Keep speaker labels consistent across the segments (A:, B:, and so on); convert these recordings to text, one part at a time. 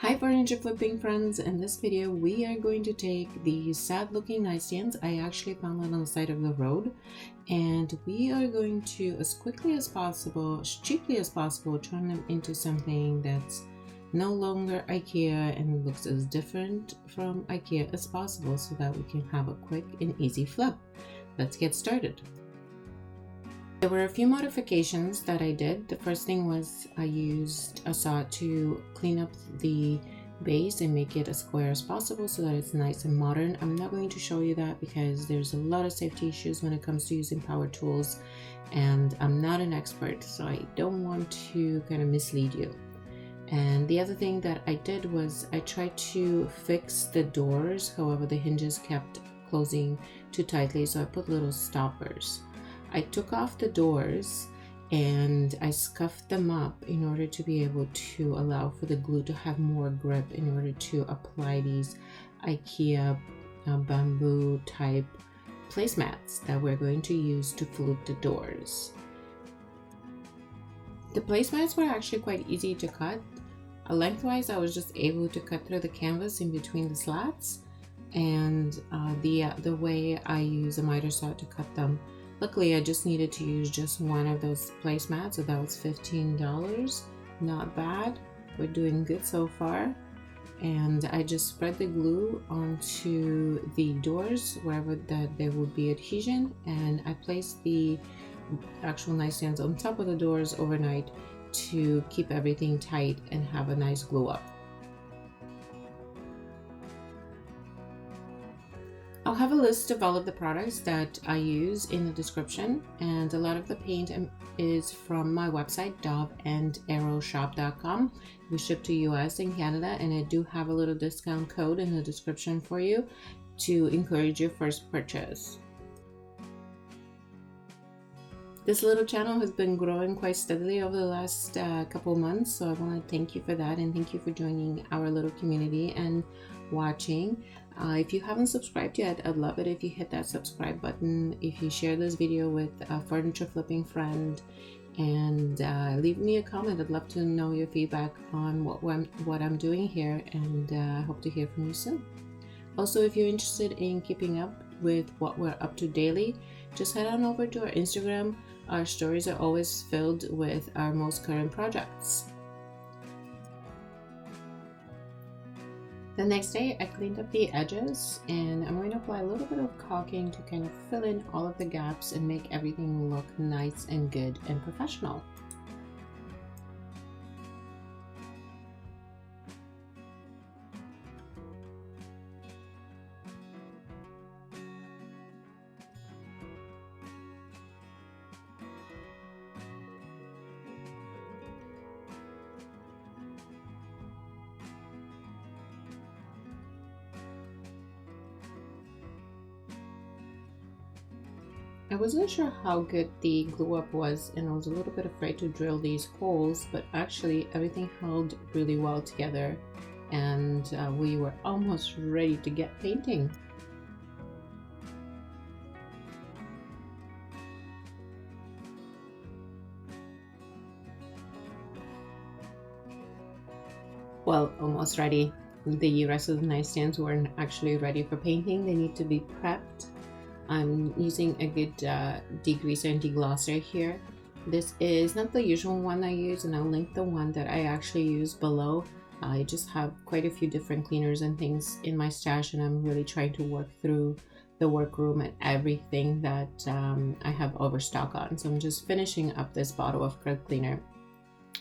A: Hi furniture flipping friends, in this video we are going to take these sad looking nightstands. I actually found them on the side of the road, and we are going to, as quickly as possible, as cheaply as possible, turn them into something that's no longer IKEA and looks as different from IKEA as possible so that we can have a quick and easy flip. Let's get started. There were a few modifications that I did. The first thing was I used a saw to clean up the base and make it as square as possible so that it's nice and modern. I'm not going to show you that because there's a lot of safety issues when it comes to using power tools, and I'm not an expert, so I don't want to kind of mislead you. And the other thing that I did was I tried to fix the doors, however the hinges kept closing too tightly, so I put little stoppers. I took off the doors and I scuffed them up in order to be able to allow for the glue to have more grip in order to apply these IKEA bamboo type placemats that we're going to use to flute the doors. The placemats were actually quite easy to cut. Lengthwise, I was just able to cut through the canvas in between the slats, and the way I use a miter saw to cut them. Luckily, I just needed to use just one of those placemats, so that was $15. Not bad. We're doing good so far. And I just spread the glue onto the doors wherever that there would be adhesion, and I placed the actual nightstands on top of the doors overnight to keep everything tight and have a nice glue up. I'll have a list of all of the products that I use in the description, and a lot of the paint is from my website doveandarrowshop.com. We ship to US and Canada, and I do have a little discount code in the description for you to encourage your first purchase. This little channel has been growing quite steadily over the last couple months, so I want to thank you for that, and thank you for joining our little community and watching. If you haven't subscribed yet, I'd love it if you hit that subscribe button, if you share this video with a furniture flipping friend, and leave me a comment. I'd love to know your feedback on what I'm doing here, and I hope to hear from you soon. Also, if you're interested in keeping up with what we're up to daily, just head on over to our Instagram. Our stories are always filled with our most current projects. The next day, I cleaned up the edges, and I'm going to apply a little bit of caulking to kind of fill in all of the gaps and make everything look nice and good and professional. I wasn't sure how good the glue up was, and I was a little bit afraid to drill these holes, but actually everything held really well together, and we were almost ready to get painting. Well, almost ready. The rest of the nightstands weren't actually ready for painting. They need to be prepped. I'm using a good degreaser and deglosser here. This is not the usual one I use, and I'll link the one that I actually use below. I just have quite a few different cleaners and things in my stash, and I'm really trying to work through the workroom and everything that I have overstock on. So I'm just finishing up this bottle of Krud cleaner.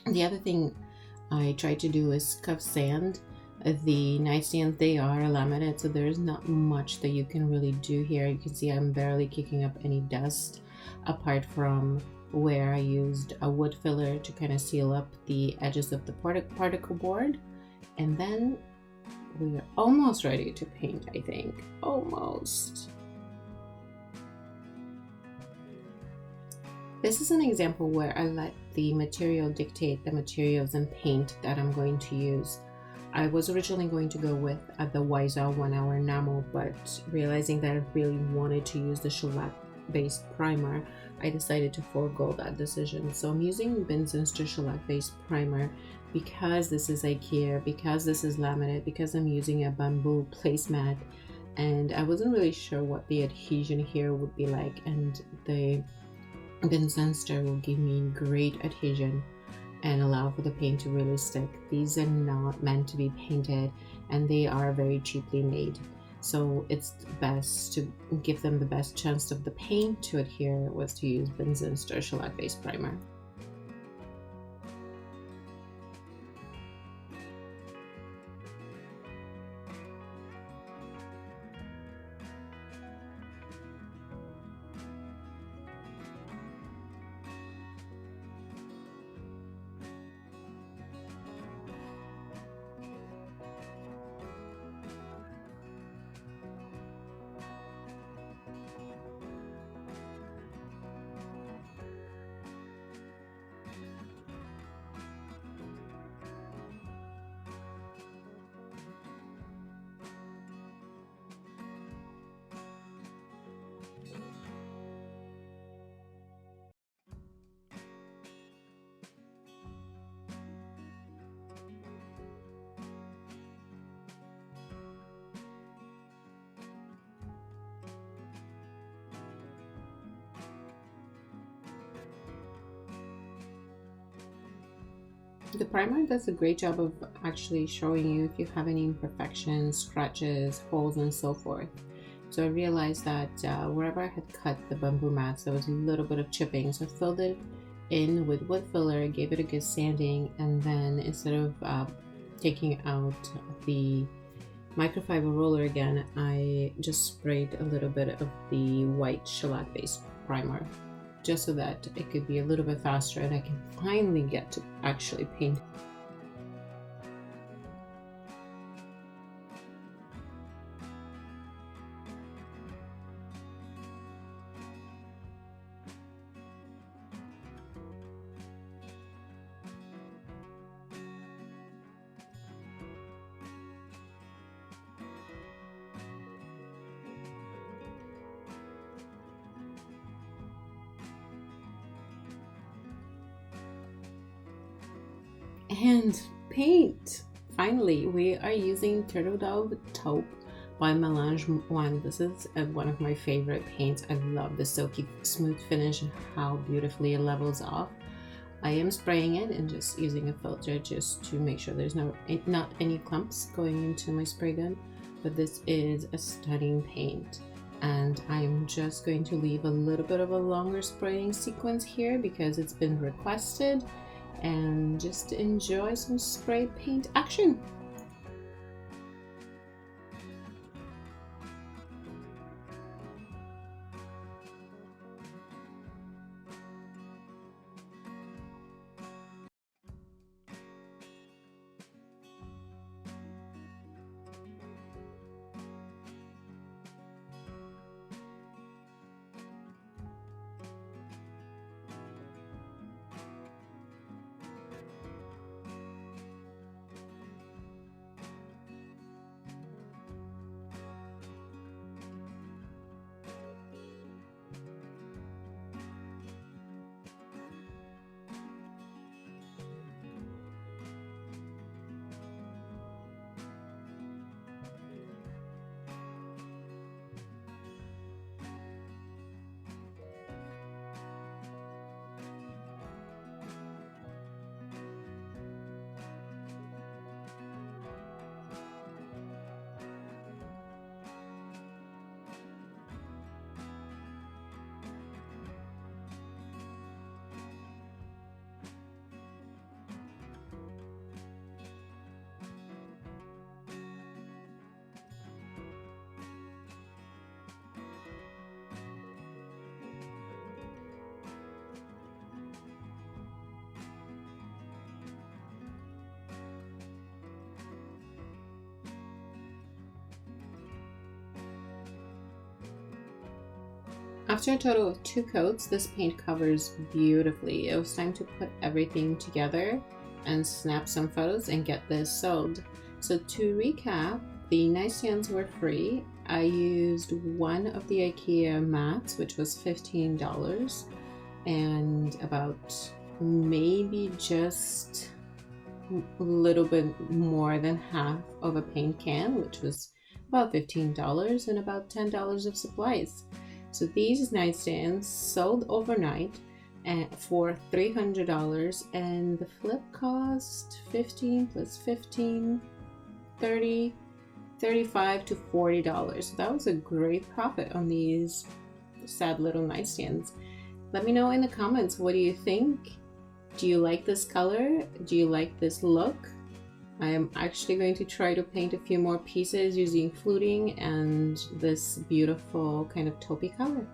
A: The other thing I try to do is scuff sand the nightstands. They are laminate, so there's not much that you can really do here. You can see I'm barely kicking up any dust apart from where I used a wood filler to kind of seal up the edges of the particle board. And then we're almost ready to paint, I think. Almost. This is an example where I let the material dictate the materials and paint that I'm going to use. I was originally going to go with the Wiseau 1 hour enamel, but realizing that I really wanted to use the shellac based primer, I decided to forego that decision. So I'm using Zinster Shelac Base Primer because this is IKEA, because this is laminate, because I'm using a bamboo placemat, and I wasn't really sure what the adhesion here would be like, and the Zinster will give me great adhesion and allow for the paint to really stick. These are not meant to be painted, and they are very cheaply made. So it's best to give them the best chance of the paint to adhere was to use Zinster Shelac Base Primer. The primer does a great job of actually showing you if you have any imperfections, scratches, holes, and so forth. So I realized that wherever I had cut the bamboo mats, there was a little bit of chipping. So I filled it in with wood filler, gave it a good sanding, and then instead of taking out the microfiber roller again, I just sprayed a little bit of the white shellac based primer, just so that it could be a little bit faster and I can finally get to actually paint. And paint! Finally, we are using Turtle Dove Taupe by Melange one. This is one of my favorite paints. I love the silky smooth finish and how beautifully it levels off. I am spraying it and just using a filter just to make sure there's not any clumps going into my spray gun. But this is a stunning paint. And I'm just going to leave a little bit of a longer spraying sequence here because it's been requested, and just enjoy some spray paint action. After a total of 2 coats, this paint covers beautifully. It was time to put everything together and snap some photos and get this sold. So to recap, the nightstands were free. I used one of the IKEA mats, which was $15. and about maybe just a little bit more than half of a paint can, which was about $15, and about $10 of supplies. So these nightstands sold overnight for $300, and the flip cost 15 plus 15, 30, 35 to $40. So that was a great profit on these sad little nightstands. Let me know in the comments, what do you think? Do you like this color? Do you like this look? I am actually going to try to paint a few more pieces using fluting and this beautiful kind of taupey color.